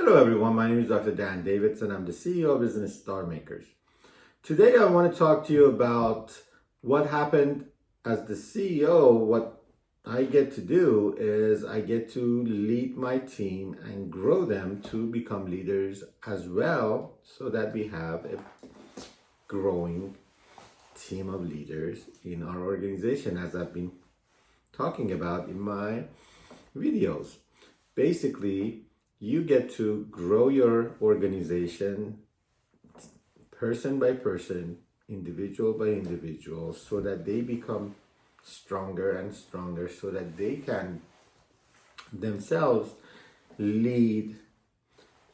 Hello everyone, my name is Dr. Dan Davidson. I'm the CEO of Business Star Makers. Today I want to talk to you about what happened as the CEO. What I get to do is I get to lead my team and grow them to become leaders as well, so that we have a growing team of leaders in our organization, as I've been talking about in my videos. Basically, you get to grow your organization person by person, individual by individual, so that they become stronger and stronger, so that they can themselves lead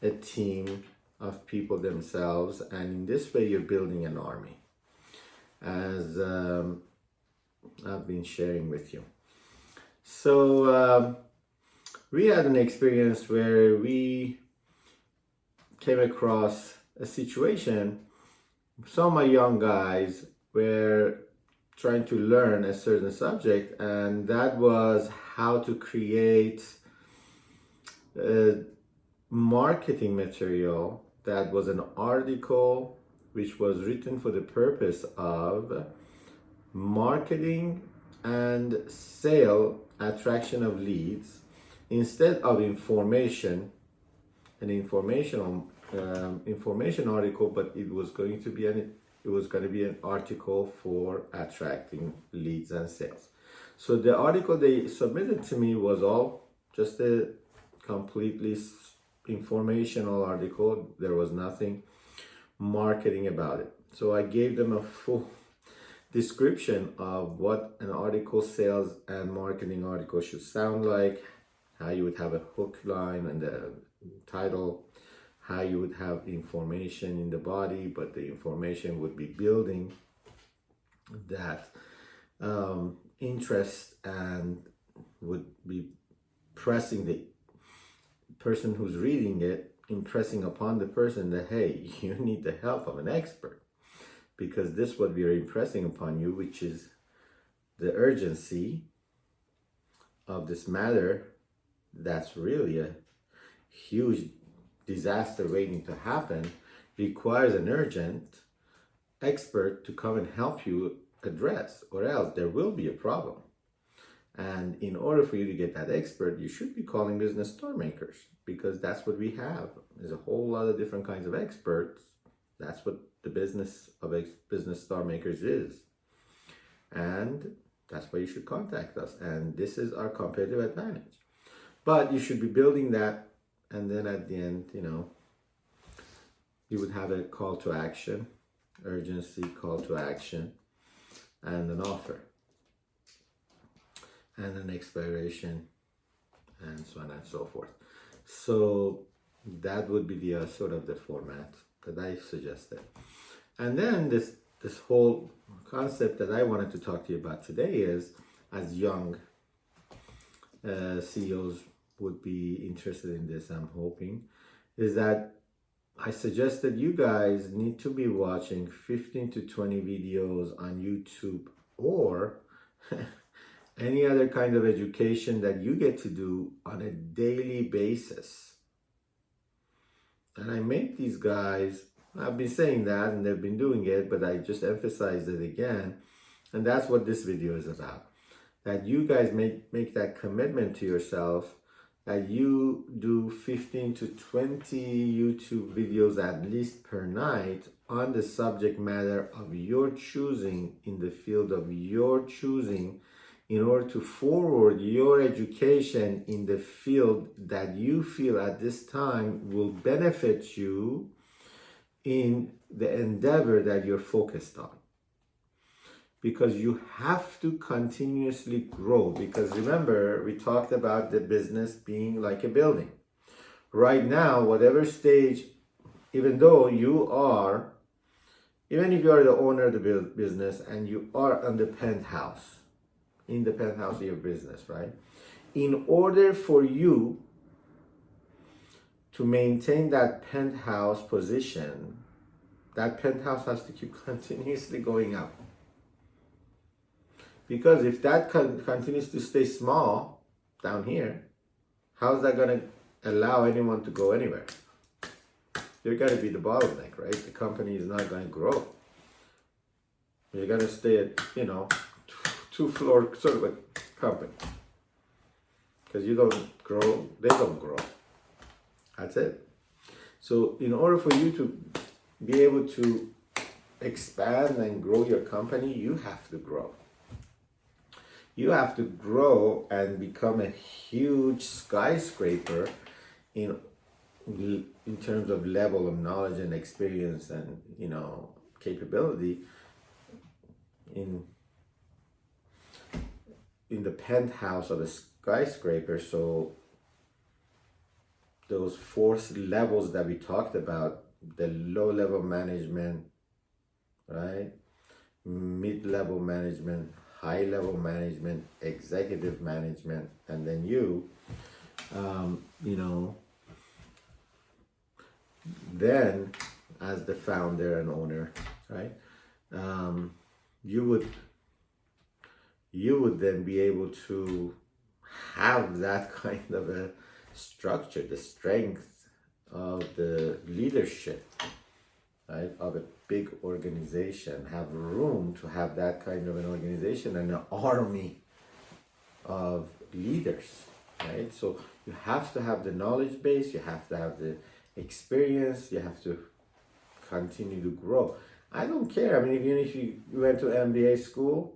a team of people themselves. And in this way, you're building an army, as I've been sharing with you. So we had an experience where we came across a situation. Some of my young guys were trying to learn a certain subject, and that was how to create a marketing material that was an article which was written for the purpose of marketing and sale, attraction of leads, instead of an information article, but it was going to be an article for attracting leads and sales. So the article they submitted to me was all just a completely informational article. There was nothing marketing about it. So I gave them a full description of what an article, sales and marketing article should sound like, how you would have a hook line and the title, how you would have information in the body, but the information would be building that interest and would be pressing the person who's reading it, impressing upon the person that, hey, you need the help of an expert, because this is what we are impressing upon you, which is the urgency of this matter. That's really a huge disaster waiting to happen, requires an urgent expert to come and help you address, or else there will be a problem. And in order for you to get that expert, you should be calling Business Star Makers, because that's what we have. There's a whole lot of different kinds of experts. That's what the business of Business Star Makers is. And that's why you should contact us. And this is our competitive advantage. But you should be building that, and then at the end, you would have a call to action, urgency, call to action, and an offer, and an expiration, and so on and so forth. So that would be the sort of the format that I suggested. And then this whole concept that I wanted to talk to you about today is, as young CEOs would be interested in this, I'm hoping, is that I suggested you guys need to be watching 15 to 20 videos on YouTube or any other kind of education that you get to do on a daily basis. And I make these guys, I've been saying that and they've been doing it, but I just emphasized it again. And that's what this video is about. That you guys make that commitment to yourself, that you do 15 to 20 YouTube videos at least per night on the subject matter of your choosing, in the field of your choosing, in order to forward your education in the field that you feel at this time will benefit you in the endeavor that you're focused on. Because you have to continuously grow. Because remember, we talked about the business being like a building. Right now, whatever stage, even if you are the owner of the business and you are on the penthouse, in the penthouse of your business, right? In order for you to maintain that penthouse position, that penthouse has to keep continuously going up. Because if that continues to stay small down here, how's that going to allow anyone to go anywhere? you're going to be the bottleneck, right? The company is not going to grow. You're going to stay at, two-floor sort of a company. Because you don't grow, they don't grow. That's it. So in order for you to be able to expand and grow your company, you have to grow. You have to grow and become a huge skyscraper in terms of level of knowledge and experience and, capability in the penthouse of a skyscraper. So those 4 levels that we talked about, the low-level management, right? Mid-level management, high-level management, executive management, and then you, then as the founder and owner, right? You would then be able to have that kind of a structure, the strength of the leadership, right, of a big organization, have room to have that kind of an organization and an army of leaders, right? So you have to have the knowledge base, you have to have the experience, you have to continue to grow. I don't care. I mean, even if you went to MBA school,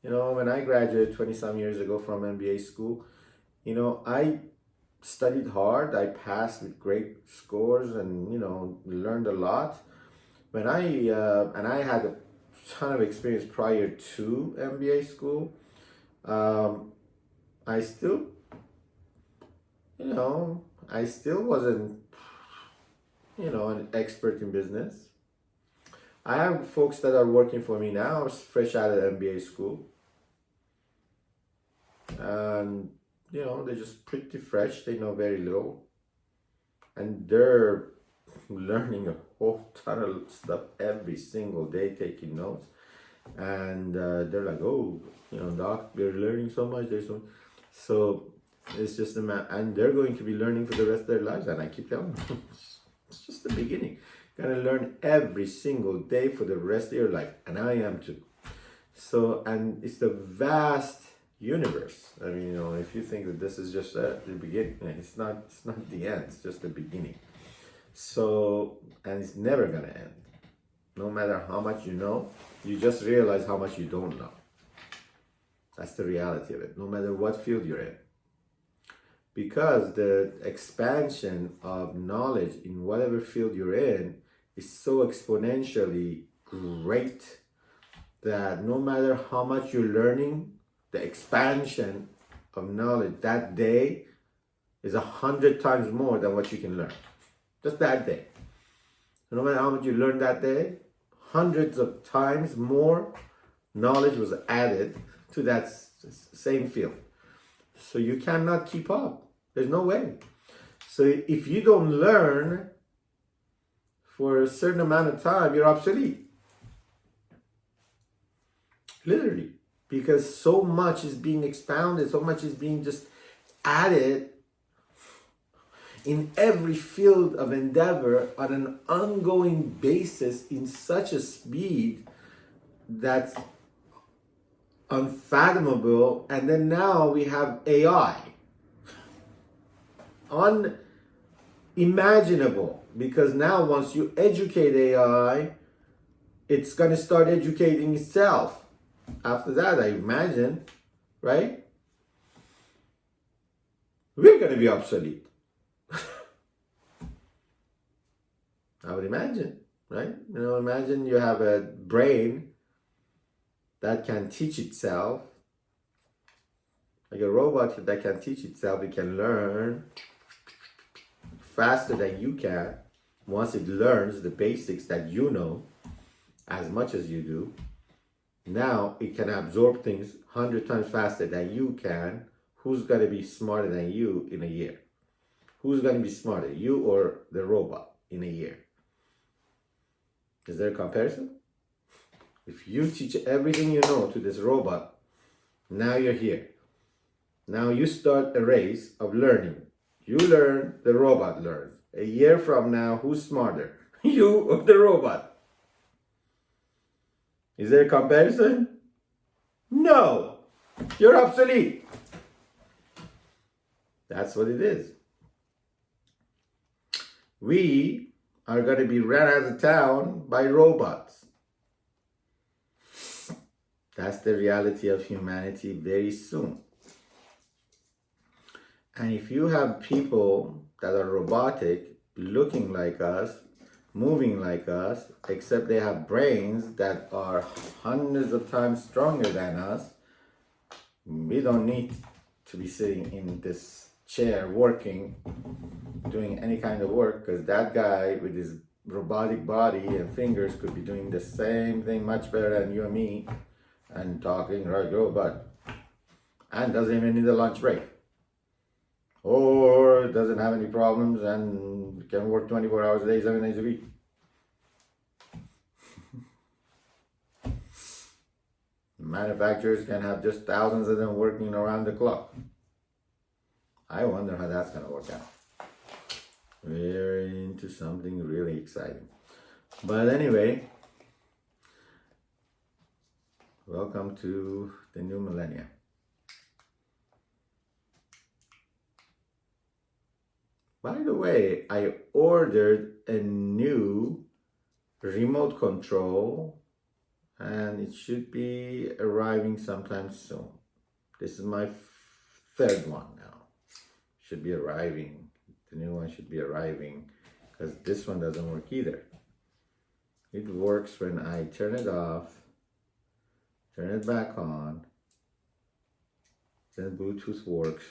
when I graduated 20-some years ago from MBA school, I studied hard. I passed with great scores and, learned a lot. When and I had a ton of experience prior to MBA school, I still wasn't, an expert in business. I have folks that are working for me now, fresh out of MBA school. And, they're just pretty fresh. They know very little. And they're learning a whole ton of stuff every single day, taking notes. And they're like, oh, doc, we're learning so much. So it's just and they're going to be learning for the rest of their lives. And I keep telling them, it's just the beginning. You're going to learn every single day for the rest of your life. And I am too. So, and it's the vast universe. I mean, if you think that this is just the beginning, it's not the end, it's just the beginning. So, and it's never going to end. No matter how much you know, you just realize how much you don't know. That's the reality of it, no matter what field you're in. Because the expansion of knowledge in whatever field you're in is so exponentially great that no matter how much you're learning, the expansion of knowledge that day is 100 times more than what you can learn. Just that day. No matter how much you learned that day, hundreds of times more knowledge was added to that same field. So you cannot keep up. There's no way. So if you don't learn for a certain amount of time, you're obsolete. Literally. Because so much is being expounded, so much is being just added in every field of endeavor on an ongoing basis in such a speed that's unfathomable. And then now we have AI. Unimaginable. Because now once you educate AI, it's going to start educating itself. After that, I imagine, right? We're going to be obsolete. I would imagine, right? Imagine you have a brain that can teach itself, like a robot that can teach itself. It can learn faster than you can. Once it learns the basics that you know, as much as you do, now it can absorb things 100 times faster than you can. Who's going to be smarter than you in a year? Who's going to be smarter, you or the robot in a year? Is there a comparison? If you teach everything you know to this robot, now you're here. Now you start a race of learning. You learn, the robot learns. A year from now, who's smarter? You or the robot? Is there a comparison? No. You're obsolete. That's what it is. We are going to be run out of town by robots. That's the reality of humanity very soon. And if you have people that are robotic, looking like us, moving like us, except they have brains that are hundreds of times stronger than us, we don't need to be sitting in this chair working, doing any kind of work, because that guy with his robotic body and fingers could be doing the same thing much better than you and me, and talking like robot, and doesn't even need a lunch break, or doesn't have any problems and can work 24 hours a day, 7 days a week. Manufacturers can have just thousands of them working around the clock. I wonder how that's going to work out. We're into something really exciting. But anyway, welcome to the new millennia. By the way, I ordered a new remote control and it should be arriving sometime soon. This is my third one now. Should be arriving. The new one should be arriving because this one doesn't work either. It works when I turn it off, turn it back on, then Bluetooth works.